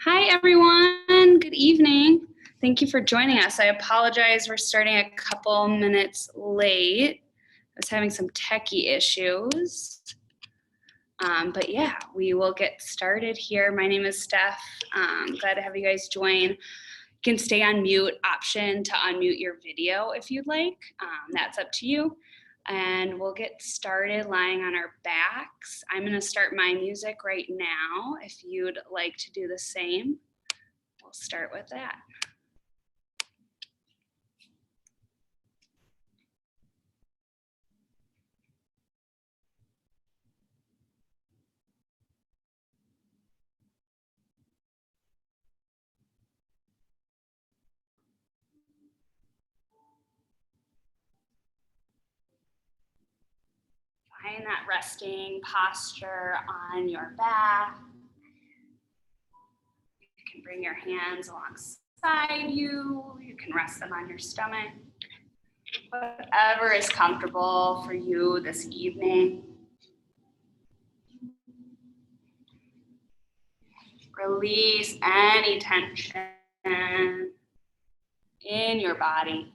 Hi, everyone. Good evening. Thank you for joining us. I apologize, we're starting a couple minutes late. I was having some techie issues. But yeah, we will get started here. My name is Steph. Glad to have you guys join. You can stay on mute, option to unmute your video if you'd like. That's up to you. And we'll get started lying on our backs. I'm going to start my music right now. If you'd like to do the same, we'll start with that. Find that resting posture on your back. You can bring your hands alongside you. You can rest them on your stomach. Whatever is comfortable for you this evening. Release any tension in your body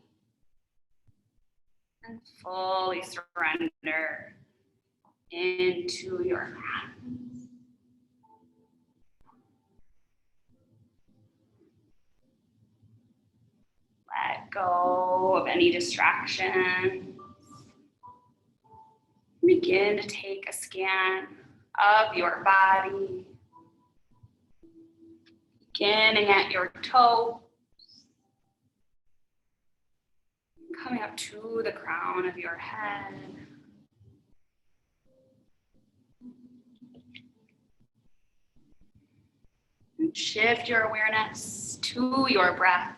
and fully surrender into your mat. Let go of any distractions. Begin to take a scan of your body, beginning at your toe, coming up to the crown of your head. And shift your awareness to your breath.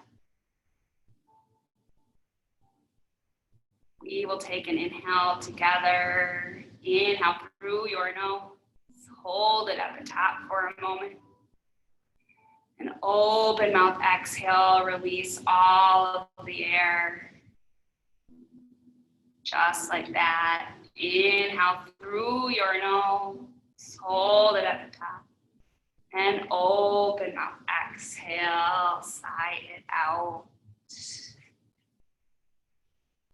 We will take an inhale together. Inhale through your nose. Hold it at the top for a moment. And open mouth exhale. Release all of the air. Just like that. Inhale through your nose. Hold it at the top. And open mouth exhale. Sigh it out.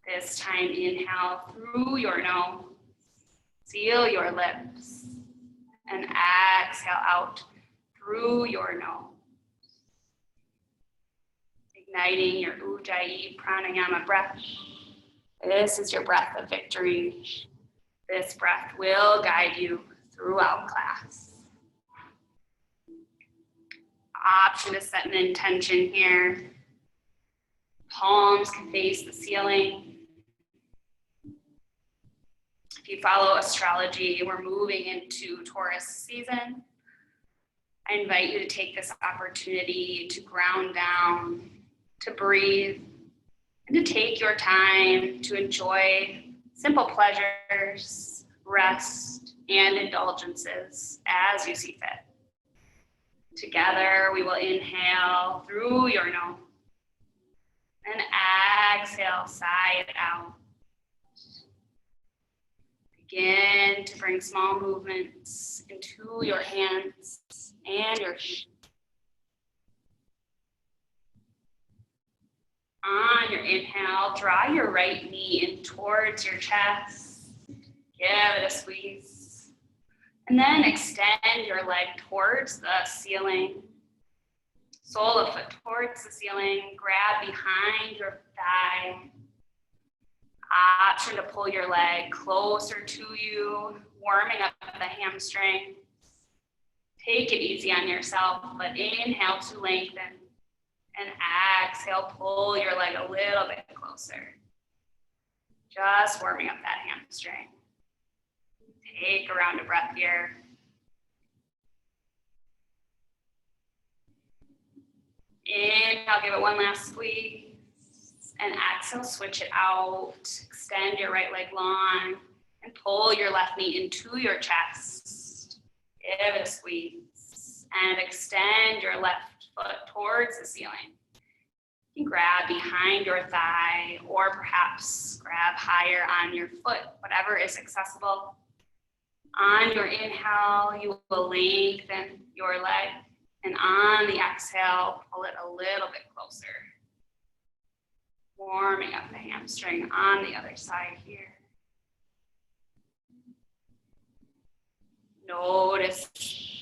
This time, inhale through your nose, seal your lips, and exhale out through your nose. Igniting your Ujjayi pranayama breath. This is your breath of victory. This breath will guide you throughout class. Option to set an intention here. Palms can face the ceiling. If you follow astrology, we're moving into Taurus season. I invite you to take this opportunity to ground down, to breathe, and to take your time to enjoy simple pleasures, rest, and indulgences as you see fit. Together, we will inhale through your nose and exhale, sigh it out. Begin to bring small movements into your hands and your feet. On your inhale, draw your right knee in towards your chest. Give it a squeeze. And then extend your leg towards the ceiling. Sole of foot towards the ceiling. Grab behind your thigh. Option to pull your leg closer to you, warming up the hamstring. Take it easy on yourself, but inhale to lengthen. And exhale, pull your leg a little bit closer. Just warming up that hamstring. Take a round of breath here. Inhale, give it one last squeeze. And exhale, switch it out. Extend your right leg long and pull your left knee into your chest. Give it a squeeze and extend your left foot towards the ceiling. You can grab behind your thigh or perhaps grab higher on your foot, whatever is accessible. On your inhale, you will lengthen your leg. And on the exhale, pull it a little bit closer. Warming up the hamstring on the other side here. Notice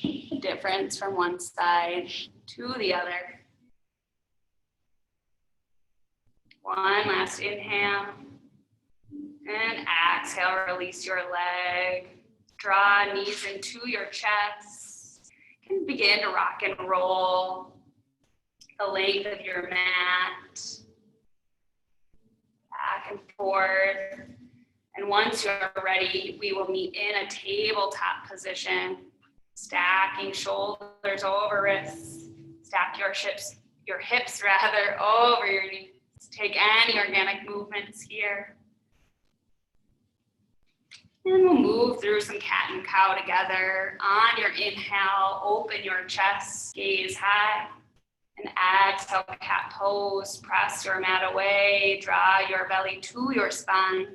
the difference from one side to the other. One last inhale. And exhale, release your leg. Draw knees into your chest. You can begin to rock and roll the length of your mat. Back and forth. And once you're ready, we will meet in a tabletop position. Stacking shoulders over wrists. Stack your hips over your knees. Take any organic movements here. And we'll move through some cat and cow together. On your inhale, open your chest, gaze high. And exhale, cat pose. Press your mat away. Draw your belly to your spine.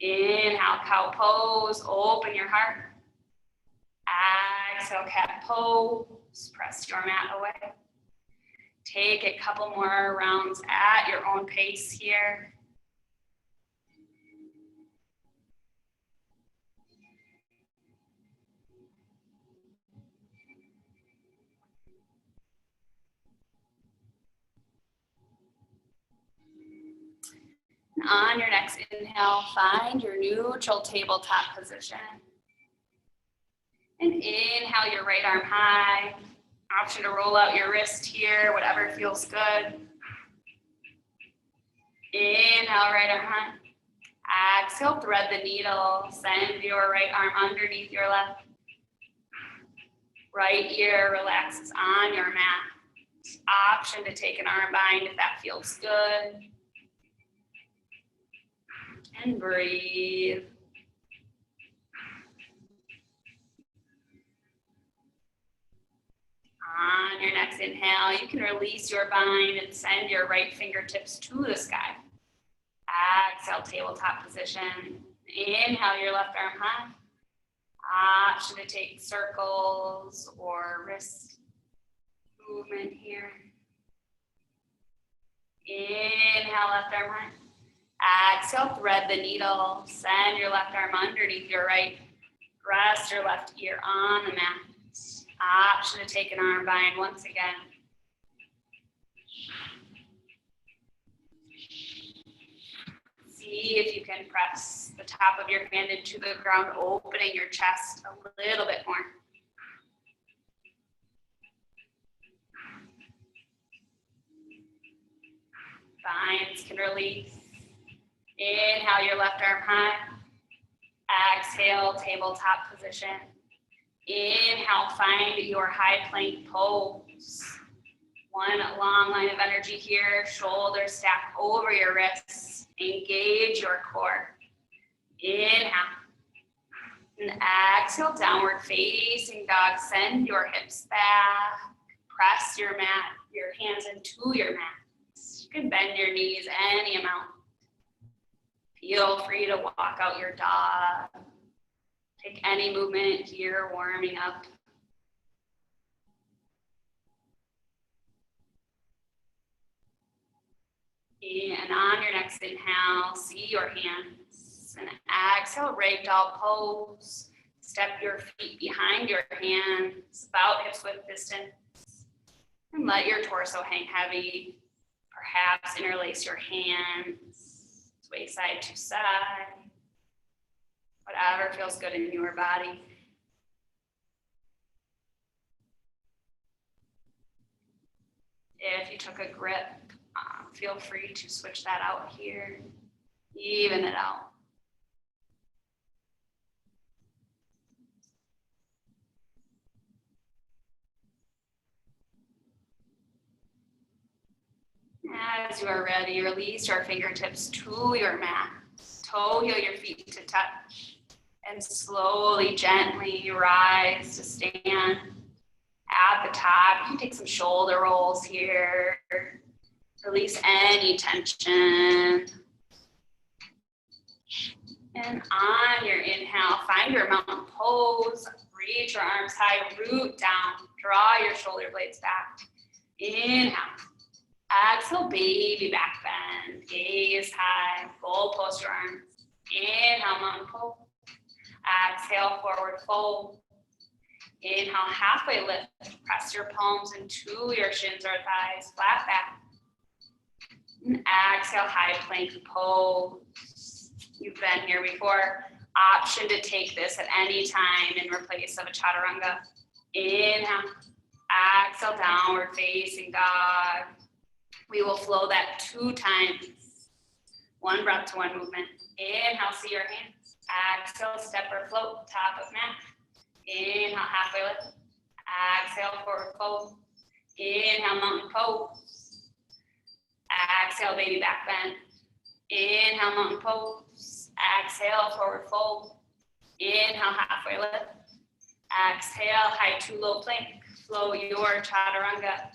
Inhale, cow pose. Open your heart. Exhale, cat pose. Press your mat away. Take a couple more rounds at your own pace here. And on your next inhale, find your neutral tabletop position. And inhale your right arm high. Option to roll out your wrist here, whatever feels good. Inhale, right arm high. Exhale, thread the needle. Send your right arm underneath your left. Right ear relaxes on your mat. Option to take an arm bind if that feels good. And breathe. On your next inhale, you can release your bind and send your right fingertips to the sky. Exhale, tabletop position. Inhale your left arm high. Option to take circles or wrist movement here. Inhale, left arm high. Exhale, thread the needle. Send your left arm underneath your right. Rest your left ear on the mat. Option to take an arm bind once again. See if you can press the top of your hand into the ground, opening your chest a little bit more. Binds can release. Inhale your left arm high. Exhale, tabletop position. Inhale, find your high plank pose. One long line of energy here. Shoulders stack over your wrists. Engage your core. Inhale. And exhale, downward facing dog. Send your hips back. Press your mat, your hands into your mat. You can bend your knees any amount. Feel free to walk out your dog. Take any movement here, warming up. And on your next inhale, see your hands. And exhale, ragdoll pose. Step your feet behind your hands, about hips width distance. And let your torso hang heavy. Perhaps interlace your hands, sway side to side. Whatever feels good in your body. If you took a grip, feel free to switch that out here. Even it out. As you are ready, release your fingertips to your mat. Toe heel your feet to touch. And slowly, gently rise to stand. At the top, you can take some shoulder rolls here. Release any tension. And on your inhale, find your mountain pose. Reach your arms high, root down. Draw your shoulder blades back. Inhale. Exhale, baby back bend. Gaze high. Goalpost your arms. Inhale, mountain pose. Exhale, forward fold. Inhale, halfway lift. Press your palms into your shins or thighs. Flat back. And exhale, high plank pose. You've been here before. Option to take this at any time in replace of a chaturanga. Inhale. Exhale, downward facing dog. We will flow that 2 times. 1 breath to 1 movement. Inhale, see your hands. Exhale, step or float, top of mat. Inhale, halfway lift. Exhale, forward fold. Inhale, mountain pose. Exhale, baby back bend. Inhale, mountain pose. Exhale, forward fold. Inhale, halfway lift. Exhale, high to low plank. Flow your chaturanga.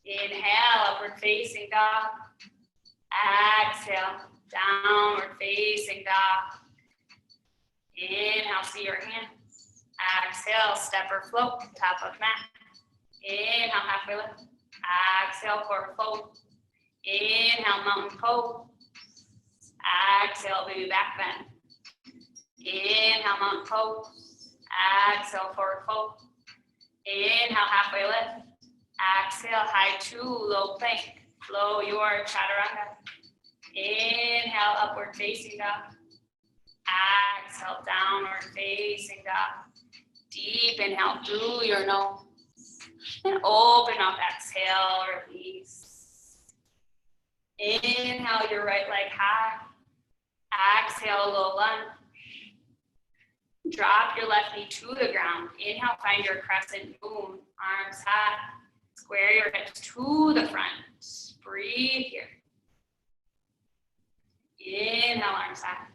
Inhale, upward facing dog. Exhale, downward facing dog. Inhale, see your hands. Exhale, step or float, top of mat. Inhale, halfway lift. Exhale, forward fold. Inhale, mountain pose. Exhale, baby back bend. Inhale, mountain pose. Exhale, forward fold. Inhale, halfway lift. Exhale, high to low plank. Flow your chaturanga. Inhale, upward facing dog. Exhale, downward facing dog. Deep inhale through your nose. And open up, exhale, release. Inhale, your right leg high. Exhale, low lunge. Drop your left knee to the ground. Inhale, find your crescent moon. Arms high. Square your hips to the front. Breathe here. Inhale, arms high.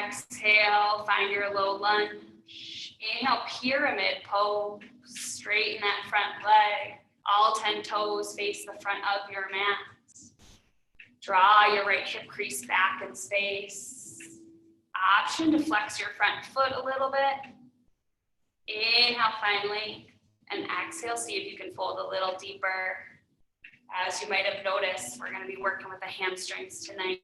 Exhale, find your low lunge. Inhale, pyramid pose. Straighten that front leg. All 10 toes face the front of your mat. Draw your right hip crease back in space. Option to flex your front foot a little bit. Inhale, find length. And exhale, see if you can fold a little deeper. As you might have noticed, we're going to be working with the hamstrings tonight.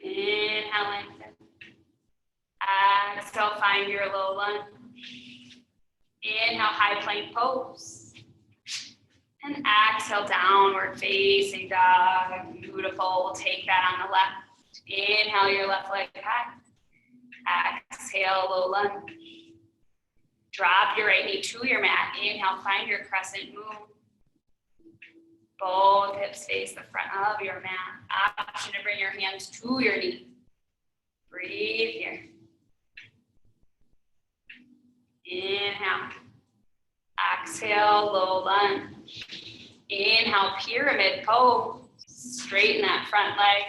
Inhale, lengthen. Exhale, find your low lunge. Inhale, high plank pose. And exhale, downward facing dog. Beautiful. We'll take that on the left. Inhale, your left leg high. Exhale, low lunge. Drop your right knee to your mat. Inhale, find your crescent moon. Both hips face the front of your mat. Option to bring your hands to your knee. Breathe here. Inhale. Exhale, low lunge. Inhale, pyramid pose. Straighten that front leg.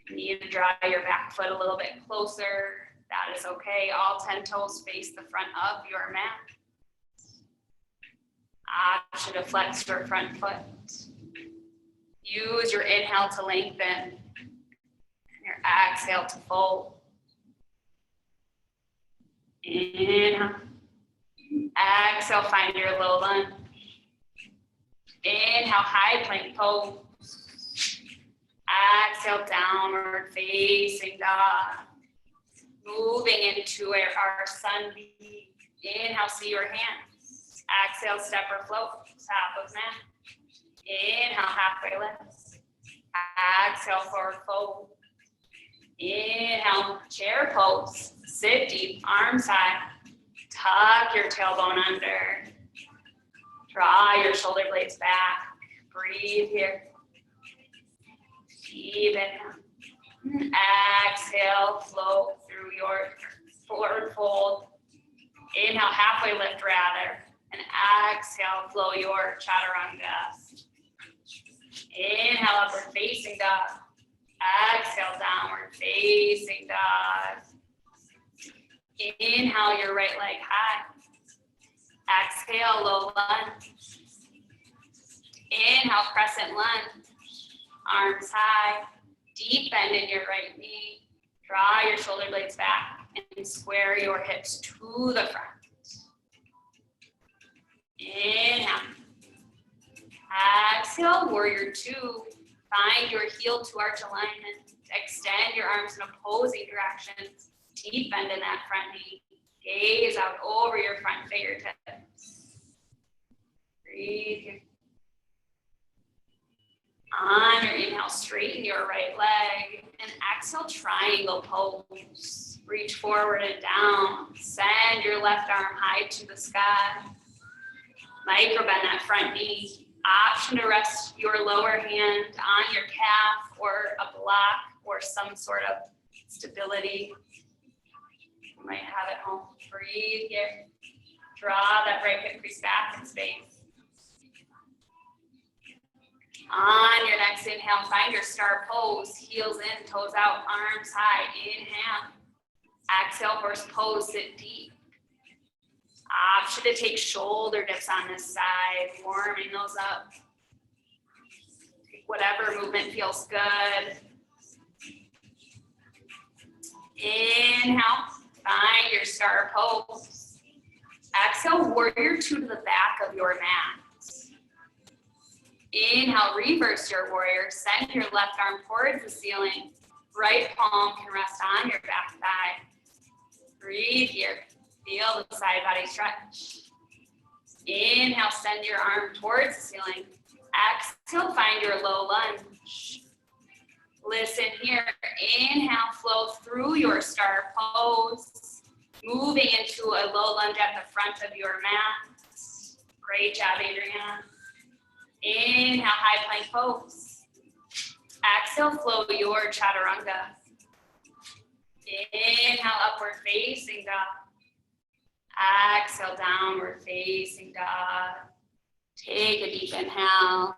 You need to draw your back foot a little bit closer. That is okay. All 10 toes face the front of your mat. Option to flex your front foot. Use your inhale to lengthen and your exhale to fold. Inhale. Exhale, find your low lunge. Inhale, high plank pose. Exhale, downward facing dog. Moving into our sun V. Inhale, see your hands. Exhale, step or float, top of mat. Inhale, halfway lift. Exhale, forward fold. Inhale, chair pose. Sit deep, arms high. Tuck your tailbone under. Draw your shoulder blades back. Breathe here. Deep inhale. Exhale, float through your forward fold. Inhale, halfway lift rather. And exhale, flow your chaturanga. Inhale, upward facing dog. Exhale, downward facing dog. Inhale, your right leg high. Exhale, low lunge. Inhale, crescent lunge. Arms high. Deep bend in your right knee. Draw your shoulder blades back and square your hips to the front. Inhale. Exhale, warrior two. Find your heel to arch alignment. Extend your arms in opposing directions. Deep bend in that front knee. Gaze out over your front fingertips. Breathe here. On your inhale, straighten your right leg. And exhale, triangle pose. Reach forward and down. Send your left arm high to the sky. Micro bend that front knee. Option to rest your lower hand on your calf or a block or some sort of stability. You might have at home. Breathe here. Draw that right hip crease back in space. On your next inhale, find your star pose. Heels in, toes out, arms high. Inhale. Exhale, horse pose, sit deep. Option to take shoulder dips on this side, warming those up. Whatever movement feels good. Inhale, find your star pose. Exhale, warrior two to the back of your mat. Inhale, reverse your warrior. Send your left arm towards the ceiling. Right palm can rest on your back thigh. Breathe here. Feel the side body stretch. Inhale, send your arm towards the ceiling. Exhale, find your low lunge. Listen here. Inhale, flow through your star pose. Moving into a low lunge at the front of your mat. Great job, Adriana. Inhale, high plank pose. Exhale, flow your chaturanga. Inhale, upward facing dog. Exhale, downward facing dog. Take a deep inhale.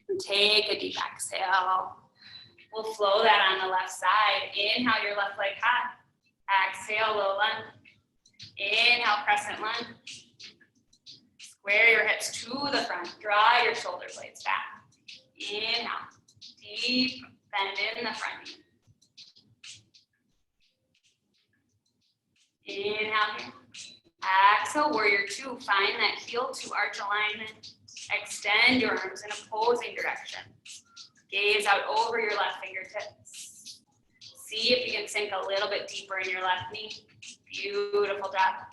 And take a deep exhale. We'll flow that on the left side. Inhale, your left leg high. Exhale, low lunge. Inhale, crescent lunge. Square your hips to the front. Draw your shoulder blades back. Inhale. Deep bend in the front knee. Inhale here. Exhale, warrior two. Find that heel to arch alignment. Extend your arms in opposing directions. Gaze out over your left fingertips. See if you can sink a little bit deeper in your left knee. Beautiful job.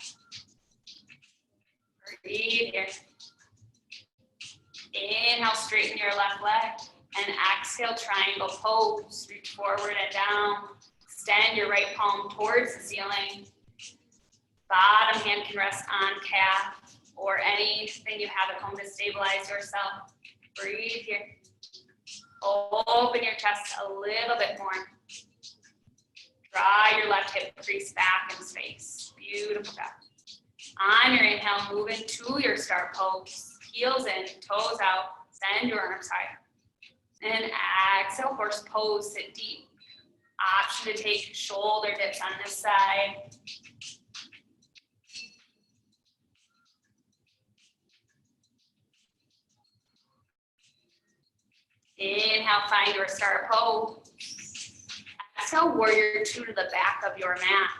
Breathe here. Inhale, straighten your left leg. And exhale, triangle pose. Reach forward and down. Extend your right palm towards the ceiling. Bottom hand can rest on calf or anything you have at home to stabilize yourself. Breathe here. Open your chest a little bit more. Draw your left hip crease back in space. Beautiful job. On your inhale, move into your star pose. Heels in, toes out. Send your arms high. And exhale, horse pose, sit deep. Option to take shoulder dips on this side. Inhale, find your star pose. Exhale, warrior two to the back of your mat.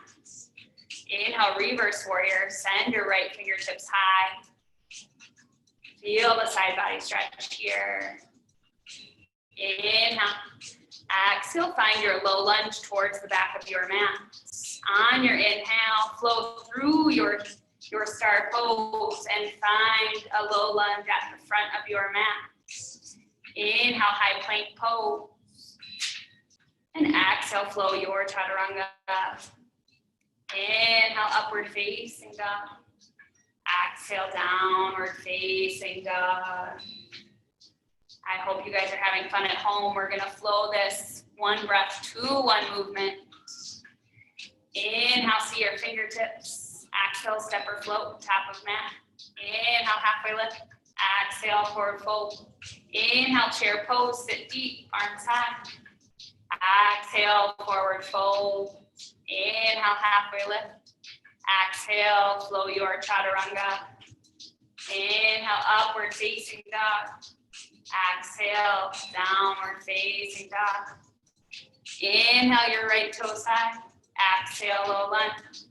Inhale, reverse warrior. Send your right fingertips high. Feel the side body stretch here. Inhale. Exhale, find your low lunge towards the back of your mat. On your inhale, flow through your star pose and find a low lunge at the front of your mat. Inhale, high plank pose. And exhale, flow your chaturanga. Inhale, upward facing dog. Exhale, downward facing dog. I hope you guys are having fun at home. We're gonna flow this one breath to one movement. Inhale, see your fingertips. Exhale, step or float, top of mat. Inhale, halfway lift. Exhale, forward fold. Inhale, chair pose, sit deep, arms high. Exhale, forward fold. Inhale, halfway lift. Exhale, flow your chaturanga. Inhale, upward facing dog. Exhale, downward facing dog. Inhale your right toe side. Exhale, low lunge.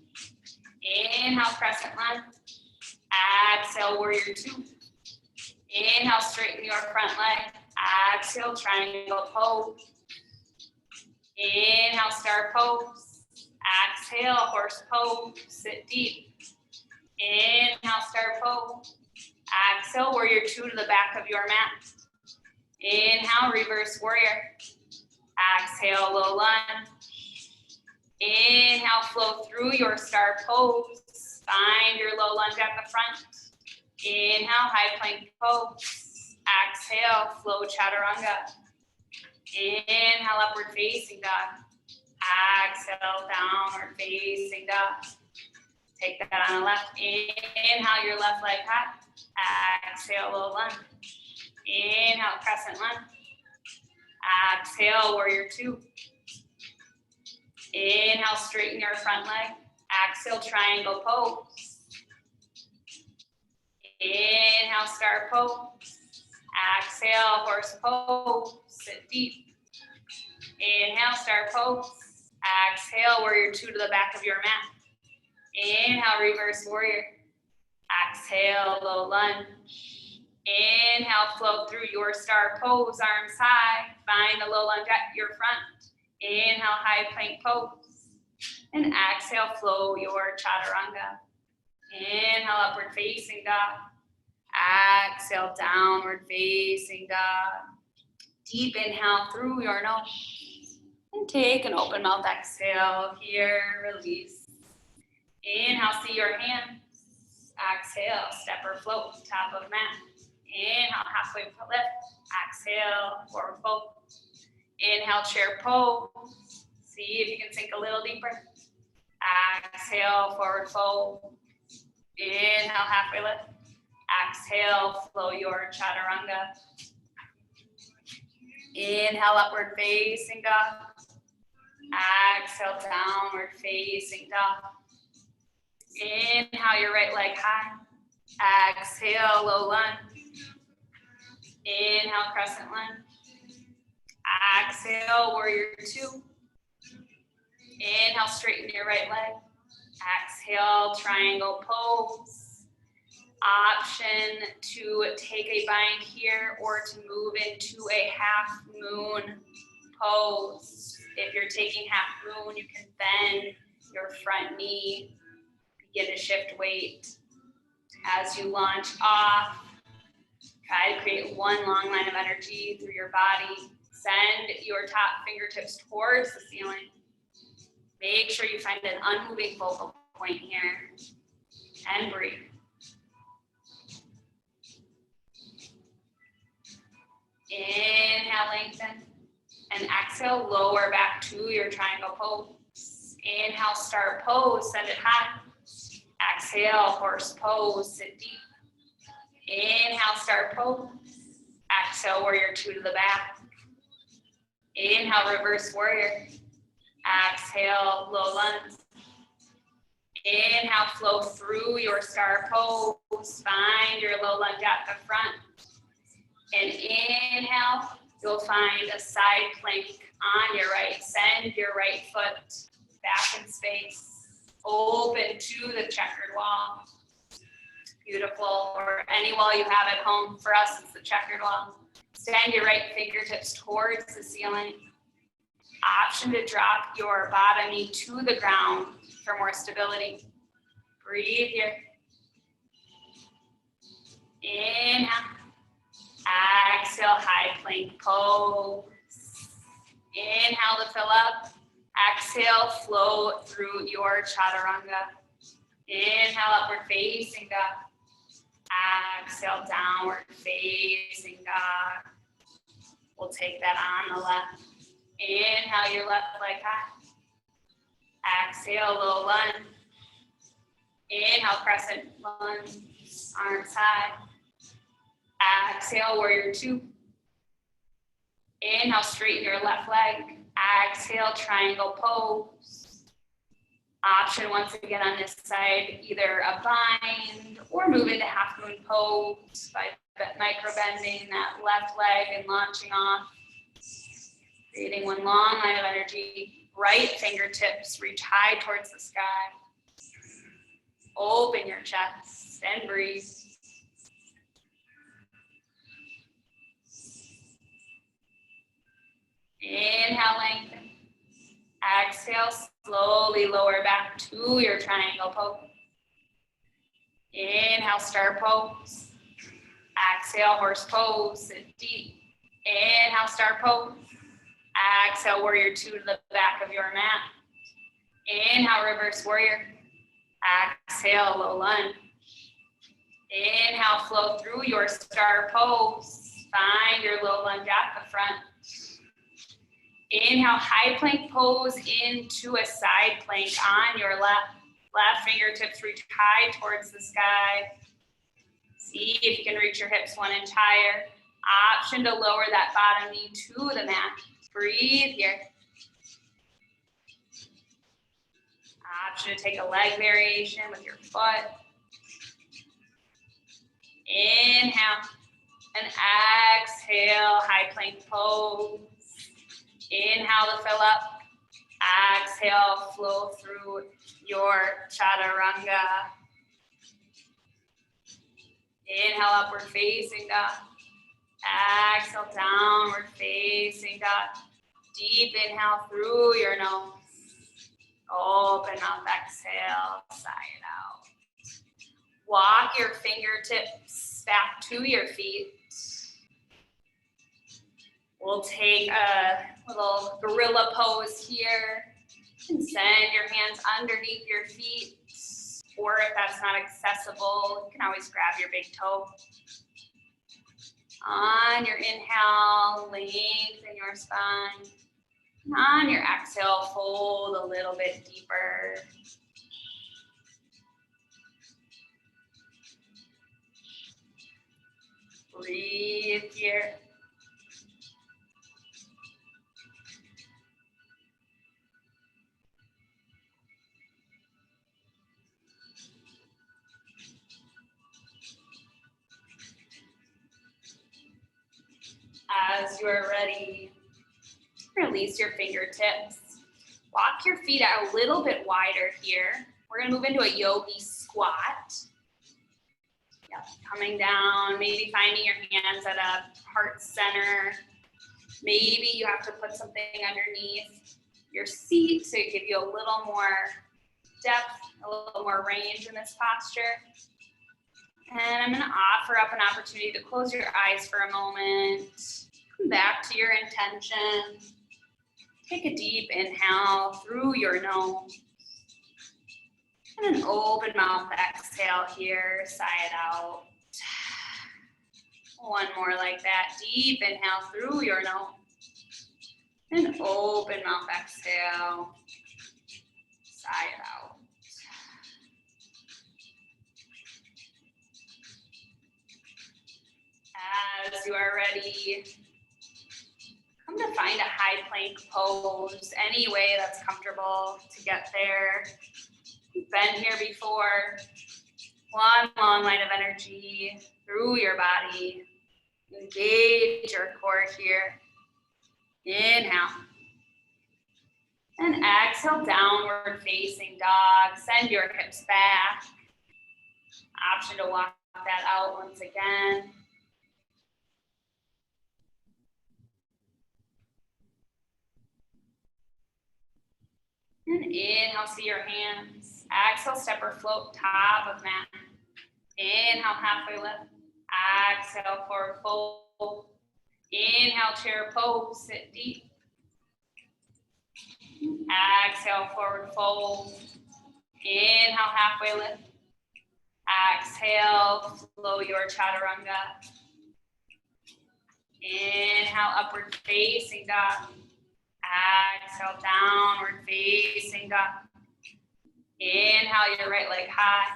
Inhale, crescent lunge. Exhale, warrior two. Inhale, straighten your front leg. Exhale, triangle pose. Inhale, star pose. Exhale, horse pose. Sit deep. Inhale, star pose. Exhale, warrior two to the back of your mat. Inhale, reverse warrior. Exhale, low lunge. Inhale, flow through your star pose. Find your low lunge at the front. Inhale, high plank pose. Exhale, flow chaturanga. Inhale, upward facing dog. Exhale, downward facing dog. Take that on the left. Inhale, your left leg high. Exhale, low lunge. Inhale, crescent lunge. Exhale, warrior two. Inhale, straighten your front leg. Exhale, triangle pose. Inhale, star pose. Exhale, horse pose. Sit deep. Inhale, star pose. Exhale, warrior two to the back of your mat. Inhale, reverse warrior. Exhale, low lunge. Inhale, flow through your star pose, arms high. Find the low lunge at your front. Inhale, high plank pose. And exhale, flow your chaturanga. Inhale, upward facing dog. Exhale, downward facing dog. Deep inhale through your nose. And take an open mouth exhale here, release. Inhale, see your hands. Exhale, step or float, top of mat. Inhale, halfway lift. Exhale, forward fold. Inhale, chair pose. See if you can sink a little deeper. Exhale, forward fold. Inhale, halfway lift. Exhale, flow your chaturanga. Inhale, upward facing dog. Exhale, downward facing dog. Inhale, your right leg high. Exhale, low lunge. Inhale, crescent lunge. Exhale, warrior two. Inhale, straighten your right leg. Exhale, triangle pose. Option to take a bind here or to move into a half moon pose. If you're taking half moon, you can bend your front knee. Begin to shift weight. As you launch off, try to create one long line of energy through your body. Send your top fingertips towards the ceiling. Make sure you find an unmoving focal point here. And breathe. Inhale, lengthen. And exhale, lower back to your triangle pose. Inhale, star pose, send it high. Exhale, horse pose, sit deep. Inhale, star pose. Exhale, warrior two to the back. Inhale, reverse warrior. Exhale, low lunge. Inhale, flow through your star pose. Find your low lunge at the front. And inhale, you'll find a side plank on your right. Send your right foot back in space. Open to the checkered wall. Beautiful. Or any wall you have at home. For us, it's the checkered wall. Extend your right fingertips towards the ceiling. Option to drop your bottom knee to the ground for more stability. Breathe here. Inhale. Exhale, high plank pose. Inhale to fill up. Exhale, flow through your chaturanga. Inhale, upward facing dog. Exhale, downward facing dog. We'll take that on the left. Inhale, your left leg high. Exhale, low lunge. Inhale, crescent lunge. Arms high. Exhale, warrior two. Inhale, straighten your left leg. Exhale, triangle pose. Option once again on this side, either a bind or move into half moon pose by micro bending that left leg and launching off. Creating one long line of energy. Right fingertips reach high towards the sky. Open your chest and breathe. Inhale, lengthen. Exhale, slowly lower back to your triangle pose. Inhale, star pose. Exhale, horse pose. Sit deep. Inhale, star pose. Exhale, warrior two to the back of your mat. Inhale, reverse warrior. Exhale, low lunge. Inhale, flow through your star pose. Find your low lunge at the front. Inhale, high plank pose into a side plank on your left. Left fingertips reach high towards the sky. See if you can reach your hips 1 inch higher. Option to lower that bottom knee to the mat. Breathe here. Option to take a leg variation with your foot. Inhale and exhale, high plank pose. Inhale to fill up. Exhale, flow through your chaturanga. Inhale, upward facing dog. Exhale, downward facing dog. Deep inhale through your nose. Open up, exhale, sigh it out. Walk your fingertips back to your feet. We'll take a little gorilla pose here and send your hands underneath your feet, or if that's not accessible, you can always grab your big toe. On your inhale, lengthen your spine. On your exhale, fold a little bit deeper. Breathe here. As you are ready, release your fingertips. Walk your feet out a little bit wider here. We're going to move into a yogi squat. Yep, coming down, maybe finding your hands at a heart center. Maybe you have to put something underneath your seat to give you a little more depth, a little more range in this posture. And I'm going to offer up an opportunity to close your eyes for a moment. Come back to your intention. Take a deep inhale through your nose. And an open mouth exhale here, sigh it out. One more like that. Deep inhale through your nose. And open mouth exhale, sigh it out. As you are ready, come to find a high plank pose, any way that's comfortable to get there. You've been here before. One long line of energy through your body. Engage your core here. Inhale. And exhale, downward facing dog. Send your hips back. Option to walk that out once again. And inhale, see your hands. Exhale, step or float top of mat. Inhale, halfway lift. Exhale, forward fold. Inhale, chair pose, sit deep. Exhale, forward fold. Inhale, halfway lift. Exhale, flow your chaturanga. Inhale, upward facing dog. Exhale, downward facing dog. Inhale, your right leg high.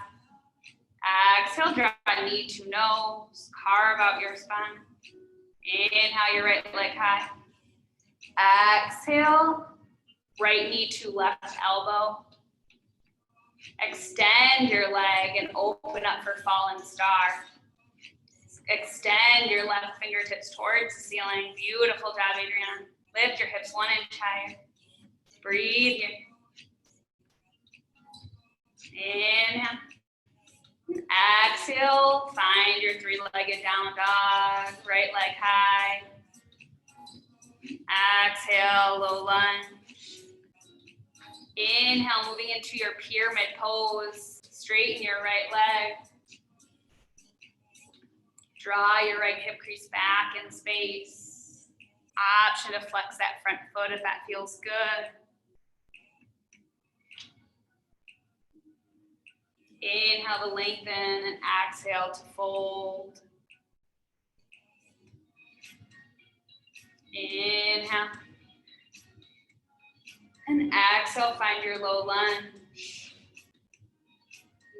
Exhale, draw knee to nose. Carve out your spine. Inhale, your right leg high. Exhale, right knee to left elbow. Extend your leg and open up for fallen star. Extend your left fingertips towards the ceiling. Beautiful job, Adriana. Lift your hips 1 inch higher. Breathe here. Inhale. Exhale, find your 3-legged down dog, right leg high. Exhale, low lunge. Inhale, moving into your pyramid pose. Straighten your right leg. Draw your right hip crease back in space. Option to flex that front foot if that feels good. Inhale to lengthen and exhale to fold. Inhale. And exhale, find your low lunge.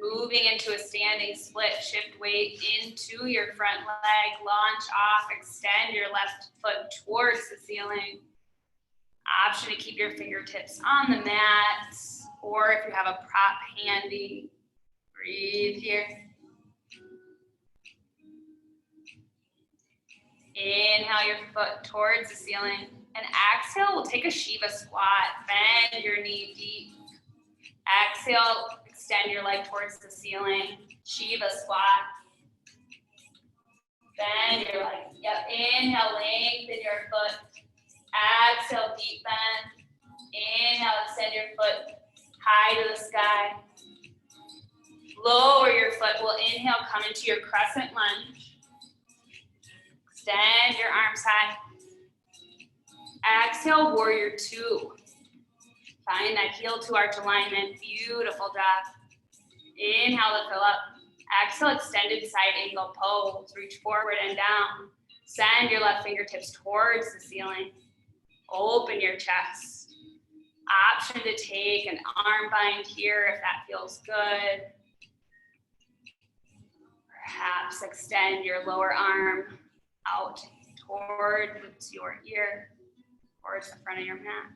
Moving into a standing split, shift weight into your front leg, launch off, extend your left foot towards the ceiling. Option to keep your fingertips on the mat, or if you have a prop handy, breathe here. Inhale your foot towards the ceiling. And exhale, we'll take a Shiva squat. Bend your knee deep. Exhale, extend your leg towards the ceiling. Shiva squat. Bend your leg. Yep, inhale, lengthen your foot. Exhale, deep bend. Inhale, extend your foot high to the sky. Lower your foot. We'll inhale, come into your crescent lunge. Extend your arms high. Exhale, warrior 2. Find that heel to arch alignment. Beautiful job. Inhale to fill up. Exhale, extended side angle pose. Reach forward and down. Send your left fingertips towards the ceiling. Open your chest. Option to take an arm bind here if that feels good. Perhaps extend your lower arm out towards your ear, towards the front of your mat.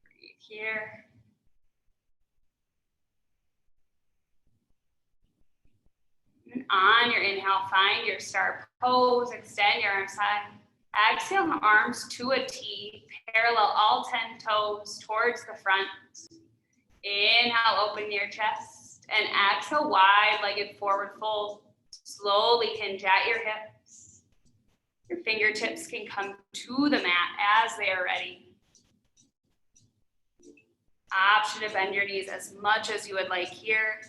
Breathe here. And on your inhale, find your star pose, extend your arms high. Exhale, arms to a T, parallel all 10 toes towards the front. Inhale, open your chest, and exhale, wide-legged forward fold. Slowly hinge at your hips. Your fingertips can come to the mat as they are ready. Option to bend your knees as much as you would like here.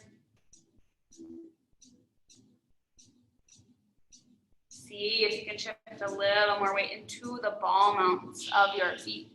See if you can shift a little more weight into the ball mounts of your feet.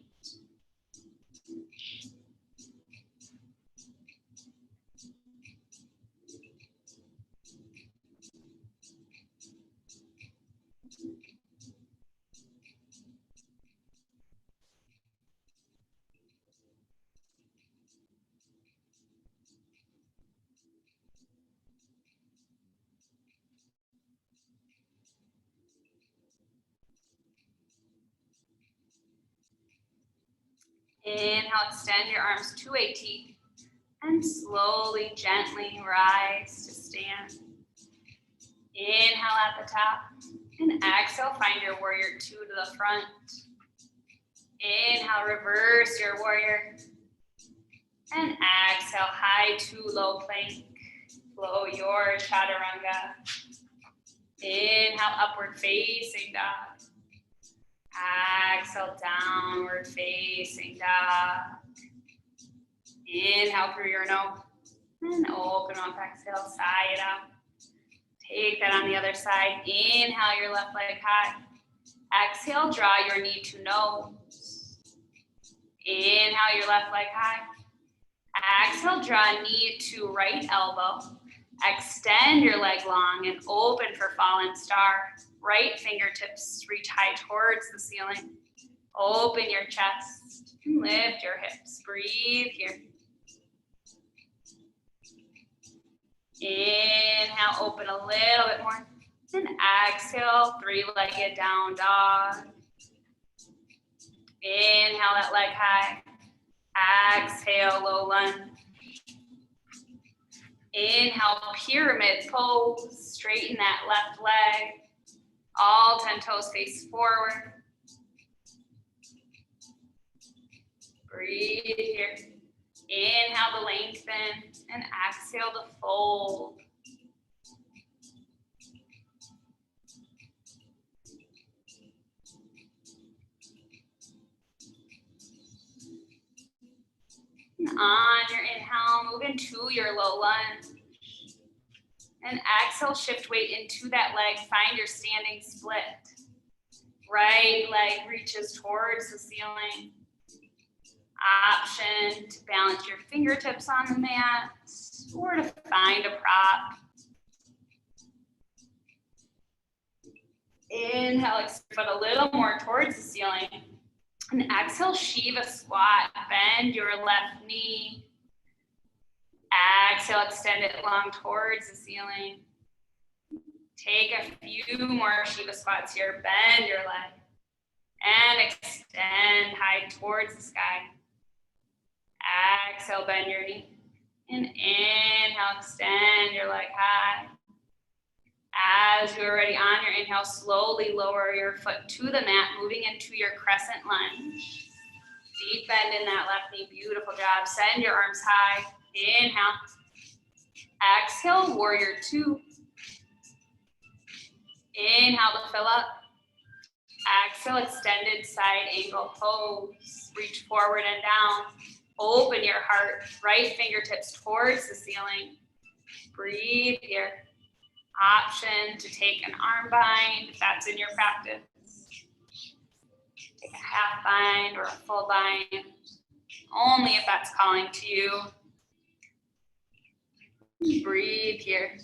Inhale, extend your arms to a T and slowly, gently rise to stand. Inhale at the top and exhale, find your warrior 2 to the front. Inhale, reverse your warrior. And exhale, high to low plank. Flow your chaturanga. Inhale, upward facing dog. Exhale, downward facing dog. Inhale through your nose. And open up, exhale, sigh it out. Take that on the other side. Inhale your left leg high. Exhale, draw your knee to nose. Inhale your left leg high. Exhale, draw knee to right elbow. Extend your leg long and open for fallen star. Right fingertips reach high towards the ceiling. Open your chest and lift your hips. Breathe here. Inhale, open a little bit more. And exhale, 3-legged down dog. Inhale that leg high. Exhale, low lunge. Inhale, pyramid pose. Straighten that left leg. All 10 toes face forward. Breathe here. Inhale to lengthen and exhale to fold. And on your inhale, move into your low lunge. And exhale, shift weight into that leg. Find your standing split. Right leg reaches towards the ceiling. Option to balance your fingertips on the mat or to find a prop. Inhale, extend foot a little more towards the ceiling. And exhale, Shiva squat. Bend your left knee. Exhale, extend it long towards the ceiling. Take a few more Shiva squats here. Bend your leg. And extend high towards the sky. Exhale, bend your knee. And inhale, extend your leg high. As you're ready on your inhale, slowly lower your foot to the mat, moving into your crescent lunge. Deep bend in that left knee. Beautiful job. Send your arms high. Inhale. Exhale, warrior two. Inhale to fill up. Exhale, extended side angle pose. Reach forward and down. Open your heart. Right fingertips towards the ceiling. Breathe here. Option to take an arm bind if that's in your practice. Take a half bind or a full bind. Only if that's calling to you. Breathe here.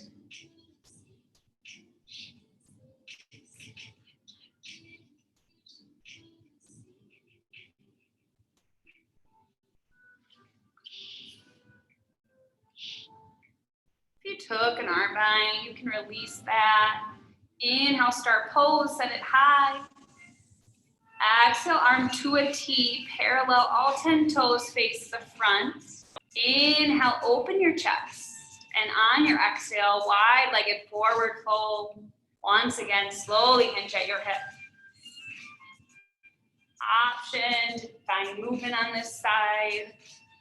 If you took an arm bind, you can release that. Inhale, start pose, set it high. Exhale, arm to a T, parallel, all 10 toes face the front. Inhale, open your chest. And on your exhale, wide-legged forward fold. Once again, slowly hinge at your hip. Option to find movement on this side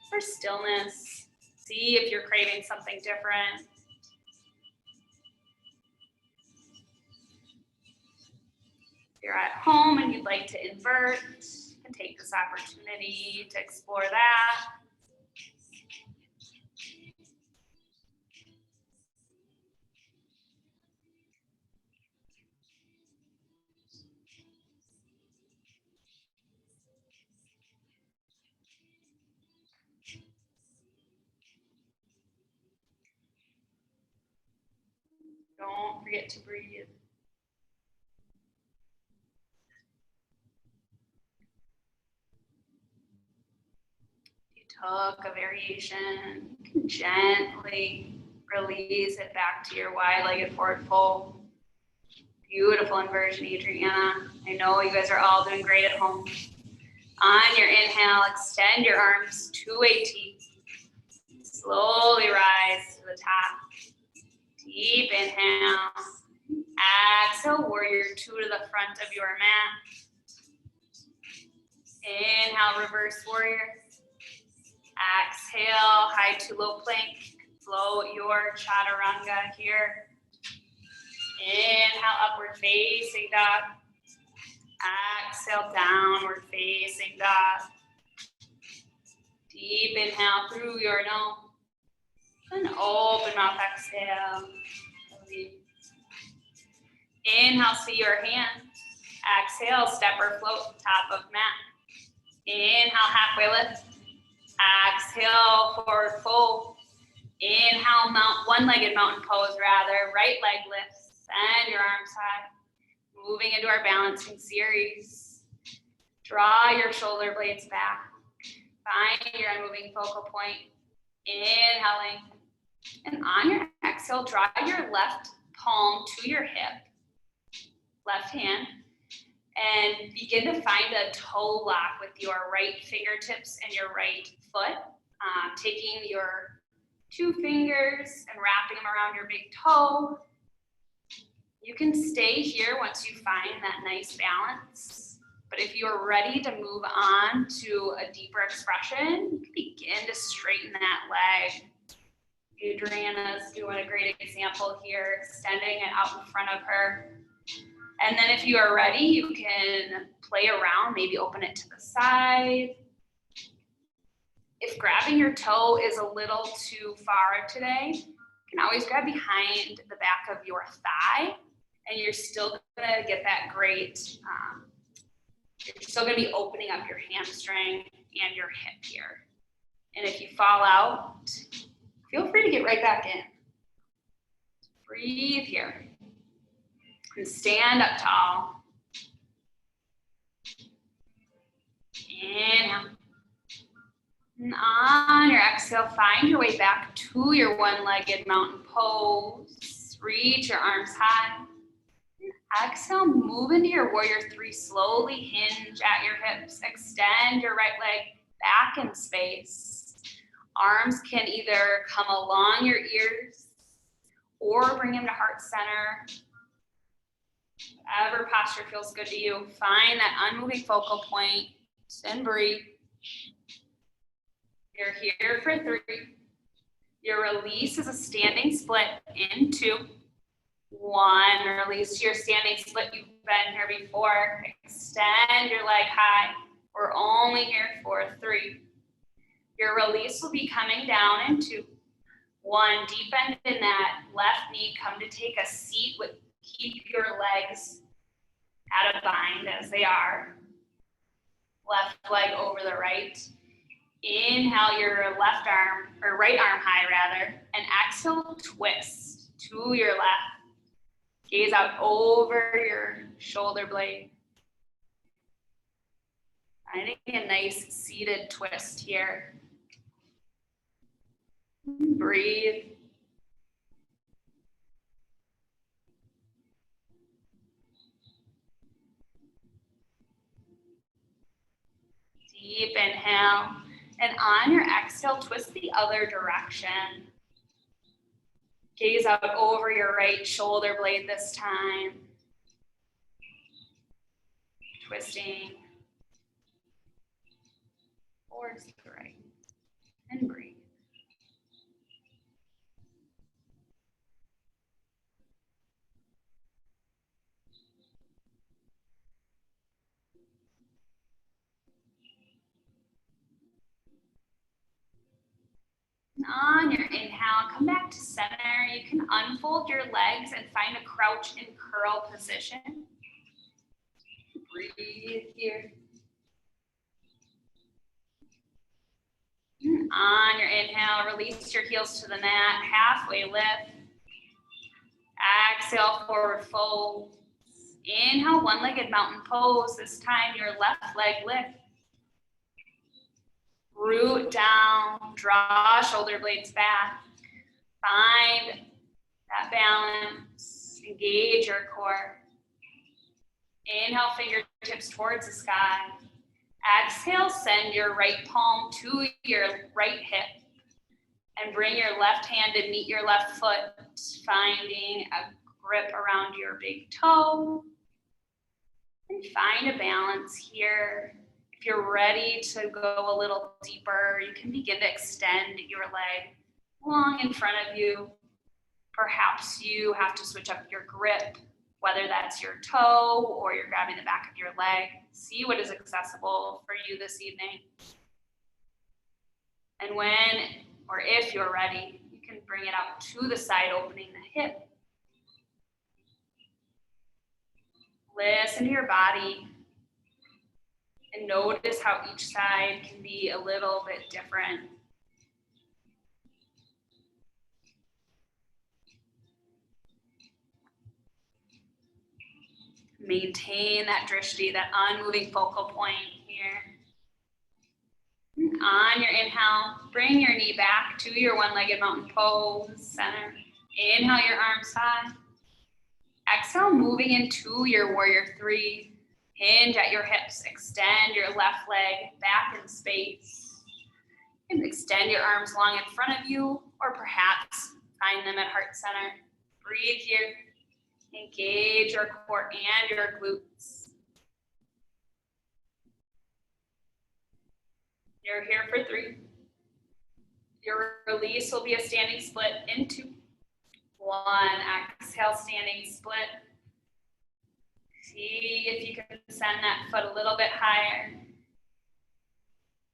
for stillness. See if you're craving something different. If you're at home and you'd like to invert, you can take this opportunity to explore that. Don't forget to breathe. If you took a variation, you can gently release it back to your wide-legged forward fold. Beautiful inversion, Adriana. I know you guys are all doing great at home. On your inhale, extend your arms to a T. Slowly rise to the top. Deep inhale. Exhale, warrior two to the front of your mat. Inhale, reverse warrior. Exhale, high to low plank. Float your chaturanga here. Inhale, upward facing dog. Exhale, downward facing dog. Deep inhale through your nose. And open mouth, exhale. Inhale, see your hand. Exhale, step or float, top of mat. Inhale, halfway lift. Exhale, forward fold. Inhale, one-legged mountain pose rather. Right leg lifts. Send your arms high. Moving into our balancing series. Draw your shoulder blades back. Find your unmoving focal point. Inhaling. And on your exhale, draw your left palm to your hip. Left hand. And begin to find a toe lock with your right fingertips and your right foot. Taking your two fingers and wrapping them around your big toe. You can stay here once you find that nice balance. But if you're ready to move on to a deeper expression, you can begin to straighten that leg. Adriana's doing a great example here, extending it out in front of her. And then if you are ready, you can play around, maybe open it to the side. If grabbing your toe is a little too far today, you can always grab behind the back of your thigh, and you're still gonna get that great, you're still gonna be opening up your hamstring and your hip here. And if you fall out, feel free to get right back in. Breathe here. And stand up tall. Inhale. And on your exhale, find your way back to your one-legged mountain pose. Reach your arms high. Exhale, move into your warrior three. Slowly hinge at your hips. Extend your right leg back in space. Arms can either come along your ears or bring them to heart center. Whatever posture feels good to you. Find that unmoving focal point and breathe. You're here for 3. Your release is a standing split in 2. 1, release your standing split. You've been here before. Extend your leg high. We're only here for 3. Your release will be coming down in 2. 1, deep bend in that left knee. Come to take a seat with, keep your legs at a bind as they are. Left leg over the right. Inhale your left arm, or right arm high rather, and exhale, twist to your left. Gaze out over your shoulder blade. Finding a nice seated twist here. Breathe. Deep inhale. And on your exhale, twist the other direction. Gaze out over your right shoulder blade this time. Twisting towards the right. And breathe. On your inhale, come back to center. You can unfold your legs and find a crouch and curl position. Breathe here. And on your inhale, release your heels to the mat, halfway lift. Exhale, forward fold. Inhale, one-legged mountain pose. This time, your left leg lift. Root down, draw shoulder blades back. Find that balance, engage your core. Inhale, fingertips towards the sky. Exhale, send your right palm to your right hip. And bring your left hand to meet your left foot, finding a grip around your big toe. And find a balance here. If you're ready to go a little deeper, you can begin to extend your leg long in front of you. Perhaps you have to switch up your grip, whether that's your toe or you're grabbing the back of your leg. See what is accessible for you this evening. And when or if you're ready, you can bring it out to the side, opening the hip. Listen to your body. And notice how each side can be a little bit different. Maintain that drishti, that unmoving focal point here. On your inhale, bring your knee back to your one-legged mountain pose, center. Inhale your arms high. Exhale, moving into your warrior three. Hinge at your hips, extend your left leg back in space. And extend your arms long in front of you, or perhaps find them at heart center. Breathe here. Engage your core and your glutes. You're here for 3. Your release will be a standing split in 2. 1, exhale, standing split. See if you can send that foot a little bit higher.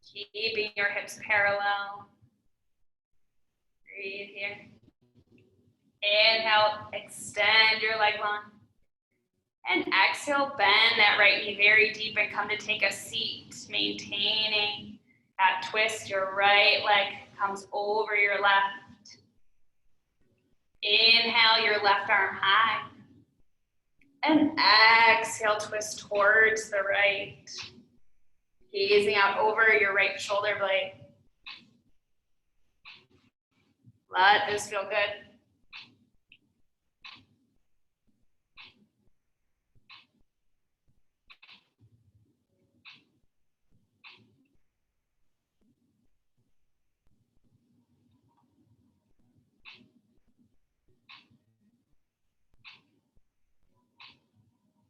Keeping your hips parallel. Breathe here. Inhale, extend your leg long. And exhale, bend that right knee very deep and come to take a seat, maintaining that twist. Your right leg comes over your left. Inhale, your left arm high. And exhale, twist towards the right. Gazing out over your right shoulder blade. Let this feel good.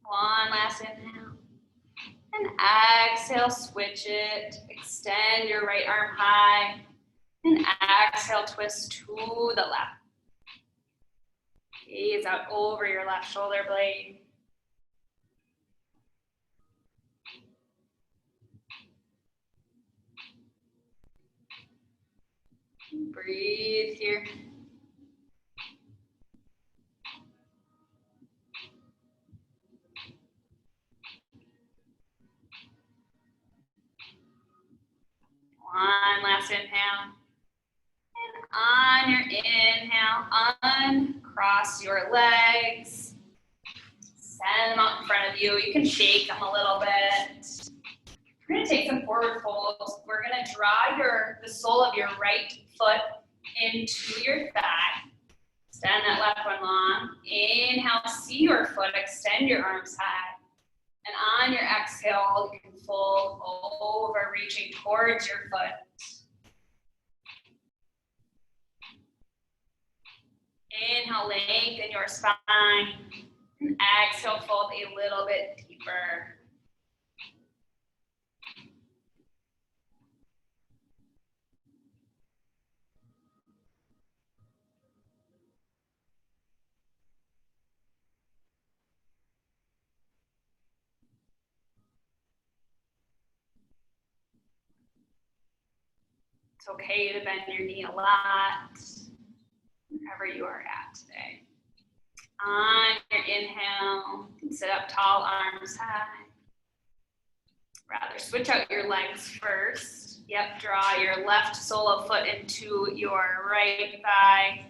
One last inhale. And exhale, switch it. Extend your right arm high. And exhale, twist to the left. Gaze out over your left shoulder blade. Breathe here. One last inhale. And on your inhale, uncross your legs. Send them out in front of you. You can shake them a little bit. We're going to take some forward folds. We're going to draw the sole of your right foot into your thigh. Extend that left one long. Inhale, see your foot. Extend your arms high. And on your exhale, you can fold over, reaching towards your foot. Inhale, lengthen your spine. And exhale, fold a little bit deeper. It's okay to bend your knee a lot, wherever you are at today. On your inhale, sit up tall, arms high. Rather, switch out your legs first. Yep, draw your left sole of foot into your right thigh.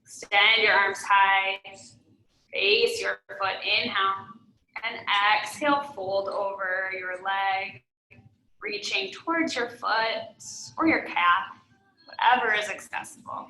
Extend your arms high. Face your foot, inhale. And exhale, fold over your leg. Reaching towards your foot or your calf, whatever is accessible.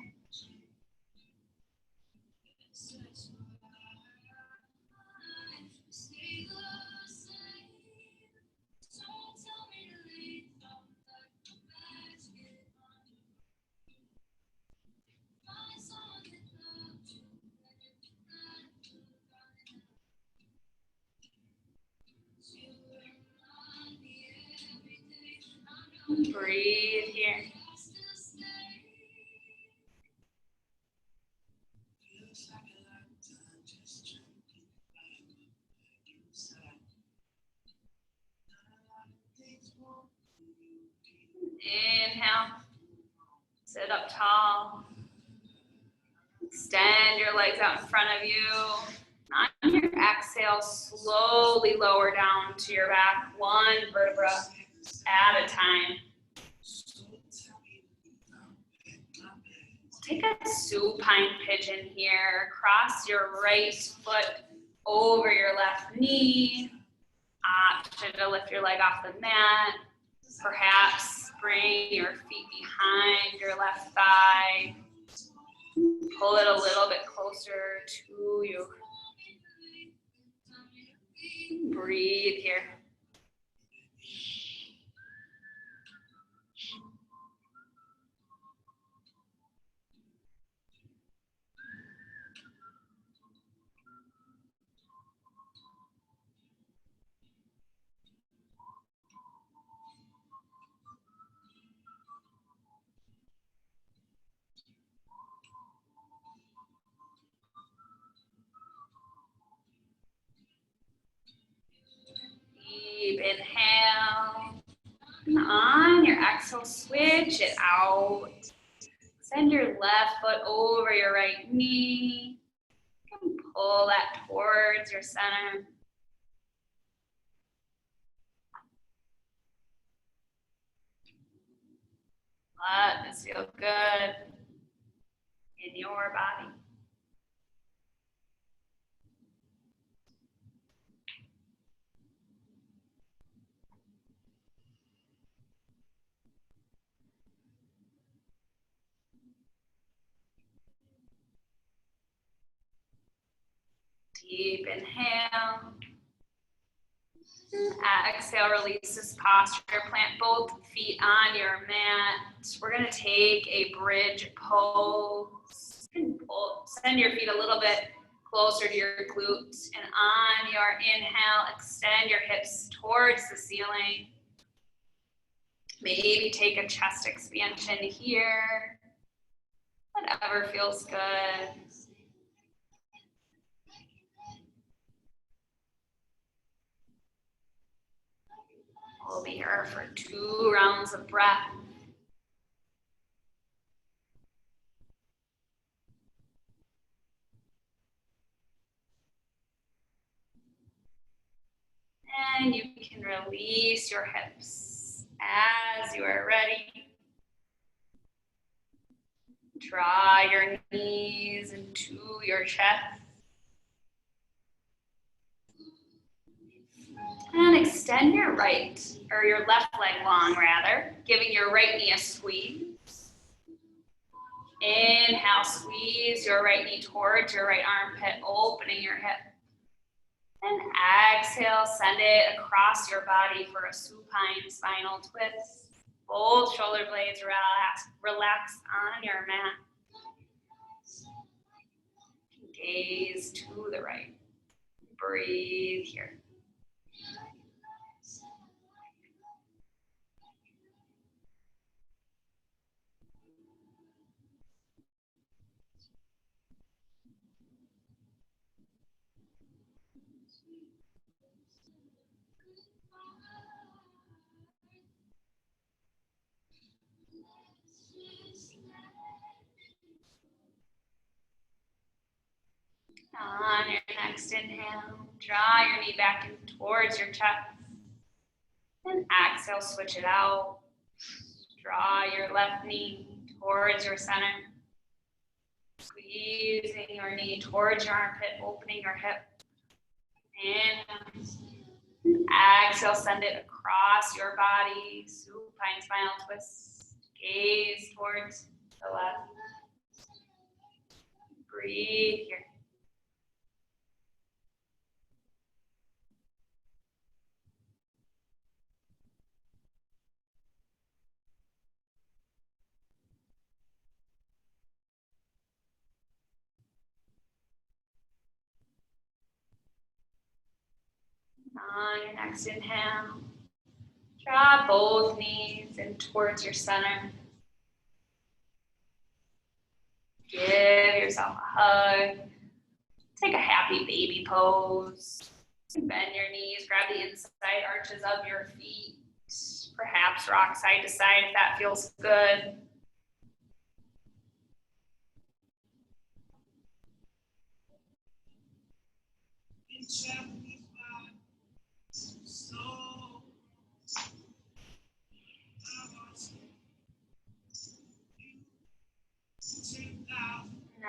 Breathe here. Inhale. Sit up tall. Extend your legs out in front of you. On your exhale, slowly lower down to your back, one vertebra at a time. Take a supine pigeon here. Cross your right foot over your left knee. Option to lift your leg off the mat. Perhaps bring your feet behind your left thigh. Pull it a little bit closer to you. Breathe here. on your exhale, switch it out. Send your left foot over your right knee. You can pull that towards your center. Let this feel good in your body. Deep inhale. Exhale, release this posture. Plant both feet on your mat. We're going to take a bridge pose. Send your feet a little bit closer to your glutes. And on your inhale, extend your hips towards the ceiling. Maybe take a chest expansion here. Whatever feels good. We'll be here for 2 rounds of breath. And you can release your hips as you are ready. Draw your knees into your chest. And extend your your left leg long rather, giving your right knee a squeeze. Inhale, squeeze your right knee towards your right armpit, opening your hip. And exhale, send it across your body for a supine spinal twist. Both shoulder blades relax on your mat. Gaze to the right. Breathe here. On your next inhale, draw your knee back in towards your chest. And exhale, switch it out. Draw your left knee towards your center. Squeezing your knee towards your armpit, opening your hip. Inhale. Exhale, send it across your body. Supine spinal twist. Gaze towards the left. Breathe here. On your next inhale, draw both knees in towards your center. Give yourself a hug. Take a happy baby pose. Bend your knees, grab the inside arches of your feet. Perhaps rock side to side if that feels good.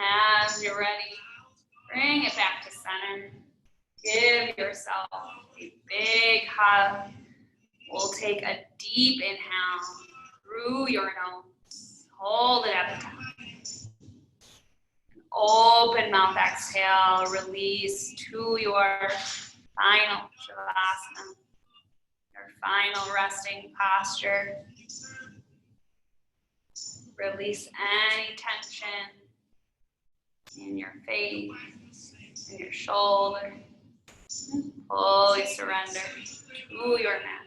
As you're ready, bring it back to center. Give yourself a big hug. We'll take a deep inhale through your nose. Hold it at the top. Open mouth exhale. Release to your final Shavasana. Your final resting posture. Release any tension in your face, in your shoulder. Fully surrender to your mat.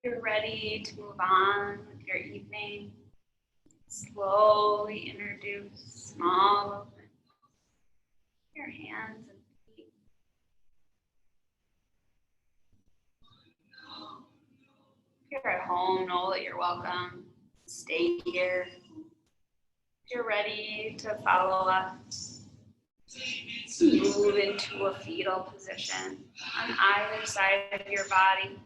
You're ready to move on with your evening. Slowly introduce small movements. Your hands and feet. If you're at home, know that you're welcome. Stay here. If you're ready to follow us, move into a fetal position on either side of your body.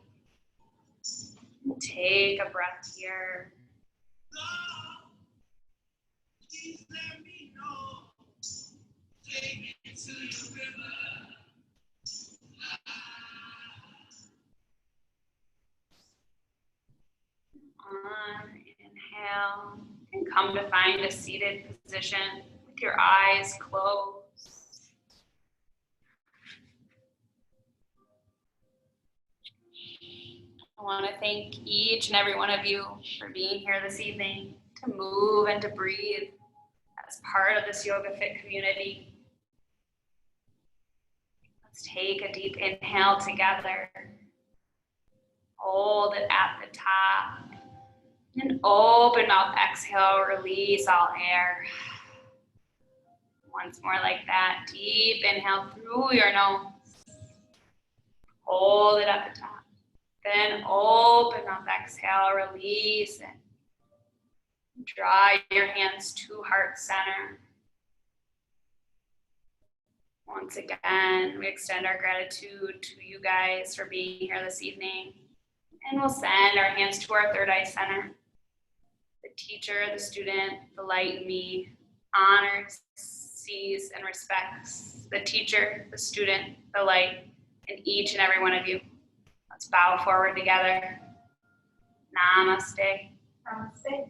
Take a breath here. On inhale, and come to find a seated position with your eyes closed. I want to thank each and every one of you for being here this evening to move and to breathe as part of this Yoga Fit community. Let's take a deep inhale together. Hold it at the top. And open mouth, exhale, release all air. Once more like that. Deep inhale through your nose. Hold it at the top. Then open mouth, exhale, release it. Draw your hands to heart center. Once again, we extend our gratitude to you guys for being here this evening. And we'll send our hands to our third eye center. The teacher, the student, the light in me honors, sees, and respects the teacher, the student, the light in each and every one of you. Let's bow forward together. Namaste. Namaste.